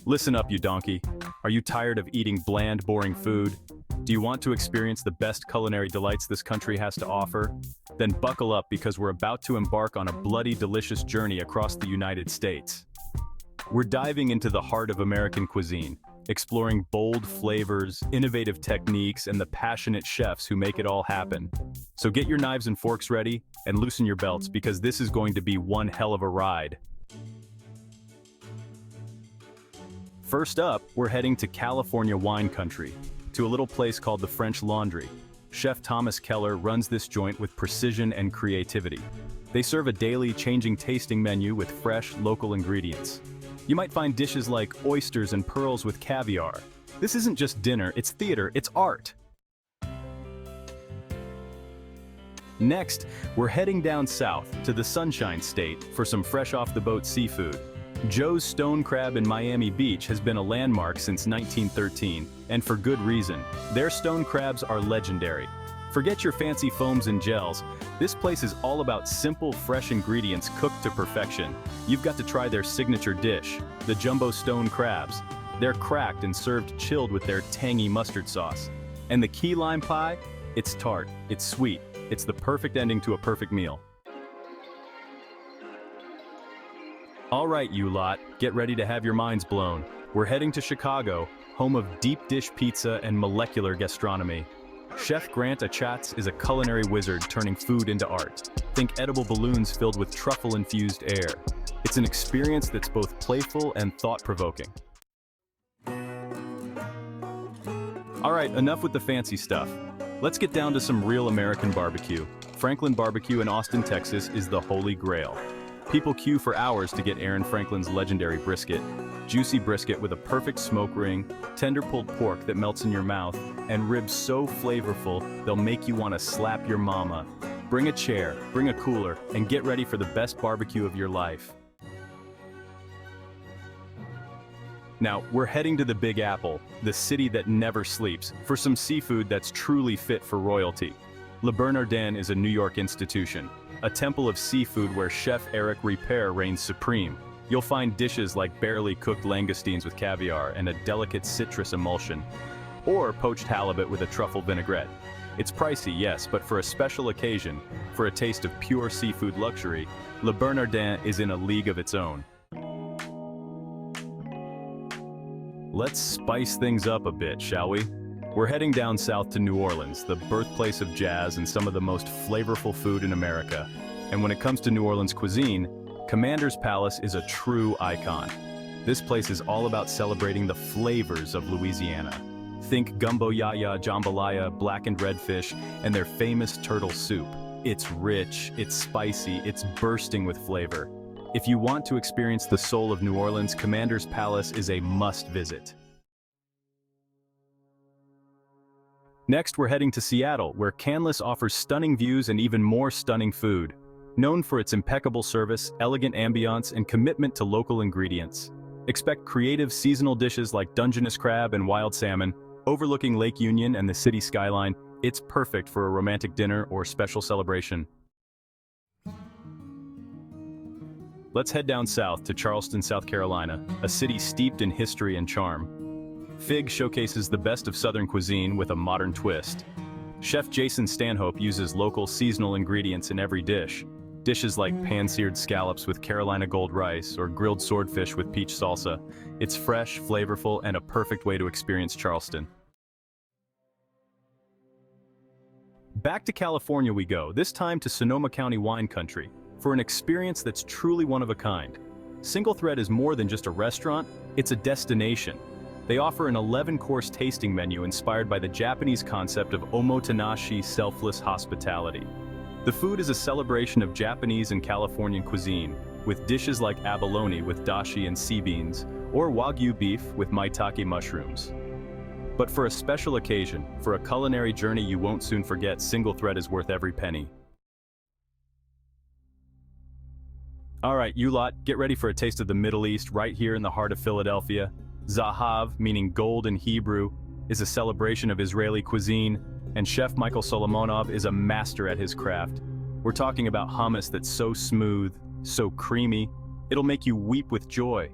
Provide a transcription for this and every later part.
Listen up, you donkey. Are you tired of eating bland, boring food? Do you want to experience the best culinary delights this country has to offer? Then buckle up because we're about to embark on a bloody delicious journey across the United States. We're diving into the heart of American cuisine, exploring bold flavors, innovative techniques, and the passionate chefs who make it all happen. So get your knives and forks ready and loosen your belts because this is going to be one hell of a ride. First up, we're heading to California wine country, to a little place called the French Laundry. Chef Thomas Keller runs this joint with precision and creativity. They serve a daily changing tasting menu with fresh, local ingredients. You might find dishes like oysters and pearls with caviar. This isn't just dinner, it's theater, it's art. Next, we're heading down south to the Sunshine State for some fresh off-the-boat seafood. Joe's Stone Crab in Miami Beach has been a landmark since 1913, and for good reason. Their stone crabs are legendary. Forget your fancy foams and gels. This place is all about simple, fresh ingredients cooked to perfection. You've got to try their signature dish, the jumbo stone crabs. They're cracked and served chilled with their tangy mustard sauce. And the key lime pie? It's tart, it's sweet, it's the perfect ending to a perfect meal. All right, you lot, get ready to have your minds blown. We're heading to Chicago, home of deep dish pizza and molecular gastronomy. Chef Grant Achatz is a culinary wizard turning food into art. Think edible balloons filled with truffle-infused air. It's an experience that's both playful and thought-provoking. All right, enough with the fancy stuff. Let's get down to some real American barbecue. Franklin Barbecue in Austin, Texas is the holy grail. People queue for hours to get Aaron Franklin's legendary brisket. Juicy brisket with a perfect smoke ring, tender pulled pork that melts in your mouth, and ribs so flavorful they'll make you want to slap your mama. Bring a chair, bring a cooler, and get ready for the best barbecue of your life. Now, we're heading to the Big Apple, the city that never sleeps, for some seafood that's truly fit for royalty. Le Bernardin is a New York institution, a temple of seafood where Chef Eric Ripert reigns supreme. You'll find dishes like barely cooked langoustines with caviar and a delicate citrus emulsion, or poached halibut with a truffle vinaigrette. It's pricey, yes, but for a special occasion, for a taste of pure seafood luxury, Le Bernardin is in a league of its own. Let's spice things up a bit, shall we? We're heading down south to New Orleans, the birthplace of jazz and some of the most flavorful food in America. And when it comes to New Orleans cuisine, Commander's Palace is a true icon. This place is all about celebrating the flavors of Louisiana. Think gumbo yaya, jambalaya, blackened redfish, and their famous turtle soup. It's rich, it's spicy, it's bursting with flavor. If you want to experience the soul of New Orleans, Commander's Palace is a must-visit. Next, we're heading to Seattle, where Canlis offers stunning views and even more stunning food. Known for its impeccable service, elegant ambiance, and commitment to local ingredients. Expect creative seasonal dishes like Dungeness crab and wild salmon, overlooking Lake Union and the city skyline. It's perfect for a romantic dinner or special celebration. Let's head down south to Charleston, South Carolina, a city steeped in history and charm. Fig showcases the best of Southern cuisine with a modern twist. Chef Jason Stanhope uses local seasonal ingredients in every dish. Dishes like pan-seared scallops with Carolina gold rice or grilled swordfish with peach salsa. It's fresh, flavorful, and a perfect way to experience Charleston. Back to California we go, this time to Sonoma County wine country, for an experience that's truly one of a kind. SingleThread is more than just a restaurant, it's a destination. They offer an 11-course tasting menu inspired by the Japanese concept of omotenashi, selfless hospitality. The food is a celebration of Japanese and Californian cuisine, with dishes like abalone with dashi and sea beans, or wagyu beef with maitake mushrooms. But for a special occasion, for a culinary journey you won't soon forget, SingleThread is worth every penny. All right, you lot, get ready for a taste of the Middle East right here in the heart of Philadelphia. Zahav, meaning gold in Hebrew, is a celebration of Israeli cuisine, and Chef Michael Solomonov is a master at his craft. We're talking about hummus that's so smooth, so creamy, it'll make you weep with joy.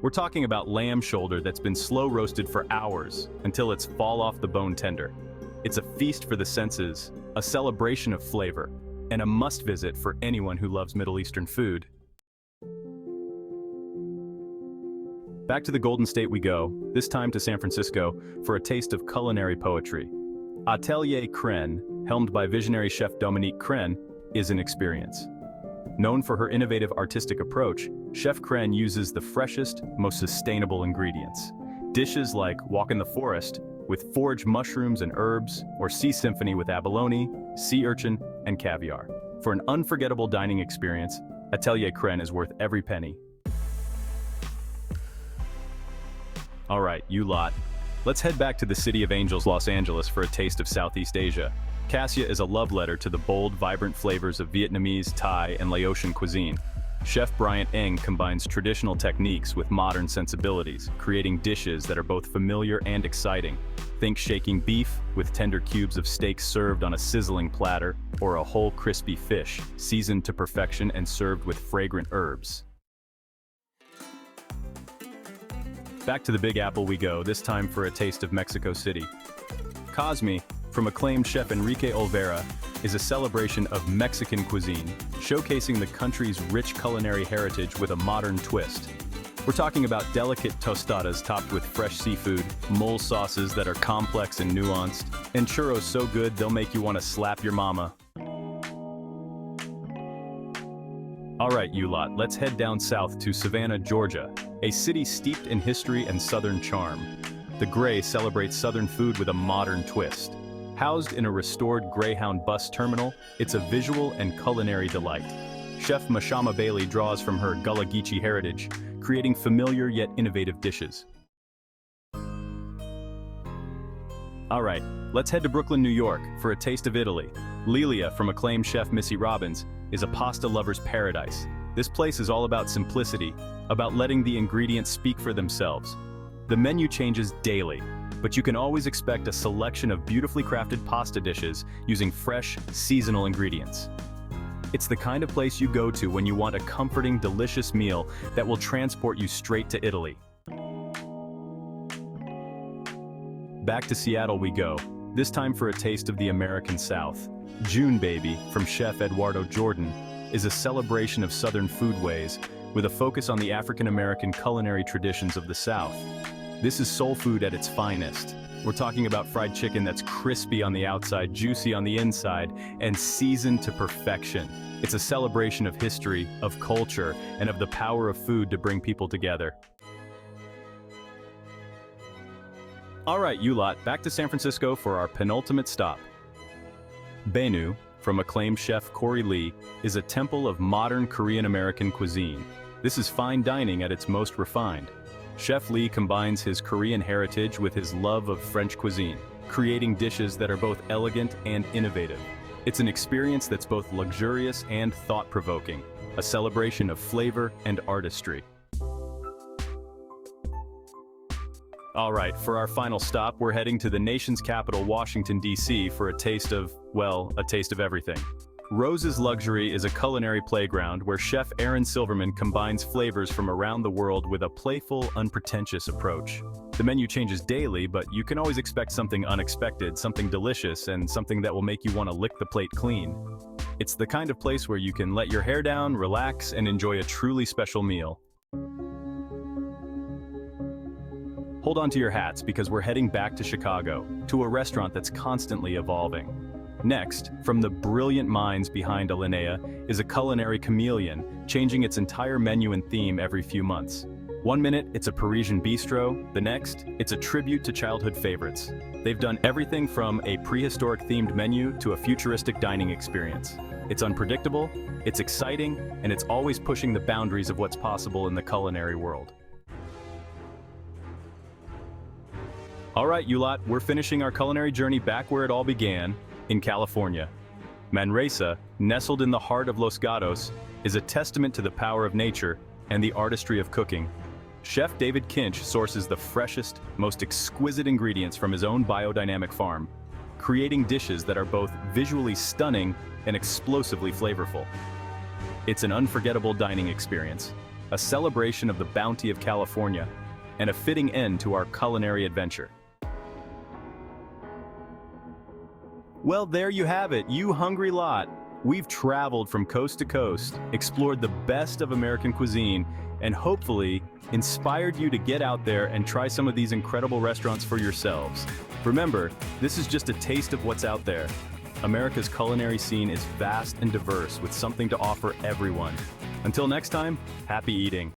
We're talking about lamb shoulder that's been slow roasted for hours until it's fall off the bone tender. It's a feast for the senses, a celebration of flavor, and a must visit for anyone who loves Middle Eastern food. Back to the Golden State we go, this time to San Francisco, for a taste of culinary poetry. Atelier Crenn, helmed by visionary chef Dominique Crenn, is an experience. Known for her innovative artistic approach, Chef Crenn uses the freshest, most sustainable ingredients. Dishes like Walk in the Forest with foraged mushrooms and herbs, or Sea Symphony with abalone, sea urchin, and caviar. For an unforgettable dining experience, Atelier Crenn is worth every penny. All right, you lot. Let's head back to the City of Angels, Los Angeles for a taste of Southeast Asia. Cassia is a love letter to the bold, vibrant flavors of Vietnamese, Thai, and Laotian cuisine. Chef Bryant Eng combines traditional techniques with modern sensibilities, creating dishes that are both familiar and exciting. Think shaking beef with tender cubes of steak served on a sizzling platter, or a whole crispy fish, seasoned to perfection and served with fragrant herbs. Back to the Big Apple we go, this time for a taste of Mexico City. Cosme, from acclaimed chef Enrique Olvera, is a celebration of Mexican cuisine, showcasing the country's rich culinary heritage with a modern twist. We're talking about delicate tostadas topped with fresh seafood, mole sauces that are complex and nuanced, and churros so good they'll make you want to slap your mama. All right, you lot, let's head down south to Savannah, Georgia, a city steeped in history and southern charm. The Gray celebrates southern food with a modern twist. Housed in a restored Greyhound bus terminal, it's a visual and culinary delight. Chef Mashama Bailey draws from her Gullah Geechee heritage, creating familiar yet innovative dishes. All right, let's head to Brooklyn, New York, for a taste of Italy. Lilia, from acclaimed chef Missy Robbins, is a pasta lover's paradise. This place is all about simplicity, about letting the ingredients speak for themselves. The menu changes daily, but you can always expect a selection of beautifully crafted pasta dishes using fresh, seasonal ingredients. It's the kind of place you go to when you want a comforting, delicious meal that will transport you straight to Italy. Back to Seattle we go, this time for a taste of the American South. JuneBaby, from chef Eduardo Jordan, is a celebration of Southern foodways with a focus on the African-American culinary traditions of the South. This is soul food at its finest. We're talking about fried chicken that's crispy on the outside, juicy on the inside, and seasoned to perfection. It's a celebration of history, of culture, and of the power of food to bring people together. All right, you lot, back to San Francisco for our penultimate stop. Benu, from acclaimed chef Corey Lee, is a temple of modern Korean-American cuisine. This is fine dining at its most refined. Chef Lee combines his Korean heritage with his love of French cuisine, creating dishes that are both elegant and innovative. It's an experience that's both luxurious and thought-provoking, a celebration of flavor and artistry. All right, for our final stop, we're heading to the nation's capital, Washington, D.C. for a taste of, well, a taste of everything. Rose's Luxury is a culinary playground where Chef Aaron Silverman combines flavors from around the world with a playful, unpretentious approach. The menu changes daily, but you can always expect something unexpected, something delicious, and something that will make you want to lick the plate clean. It's the kind of place where you can let your hair down, relax, and enjoy a truly special meal. Hold on to your hats because we're heading back to Chicago, to a restaurant that's constantly evolving. Next, from the brilliant minds behind Alinea, is a culinary chameleon, changing its entire menu and theme every few months. One minute, it's a Parisian bistro, the next, it's a tribute to childhood favorites. They've done everything from a prehistoric-themed menu to a futuristic dining experience. It's unpredictable, it's exciting, and it's always pushing the boundaries of what's possible in the culinary world. All right, you lot, we're finishing our culinary journey back where it all began, in California. Manresa, nestled in the heart of Los Gatos, is a testament to the power of nature and the artistry of cooking. Chef David Kinch sources the freshest, most exquisite ingredients from his own biodynamic farm, creating dishes that are both visually stunning and explosively flavorful. It's an unforgettable dining experience, a celebration of the bounty of California, and a fitting end to our culinary adventure. Well, there you have it, you hungry lot. We've traveled from coast to coast, explored the best of American cuisine, and hopefully inspired you to get out there and try some of these incredible restaurants for yourselves. Remember, this is just a taste of what's out there. America's culinary scene is vast and diverse with something to offer everyone. Until next time, happy eating.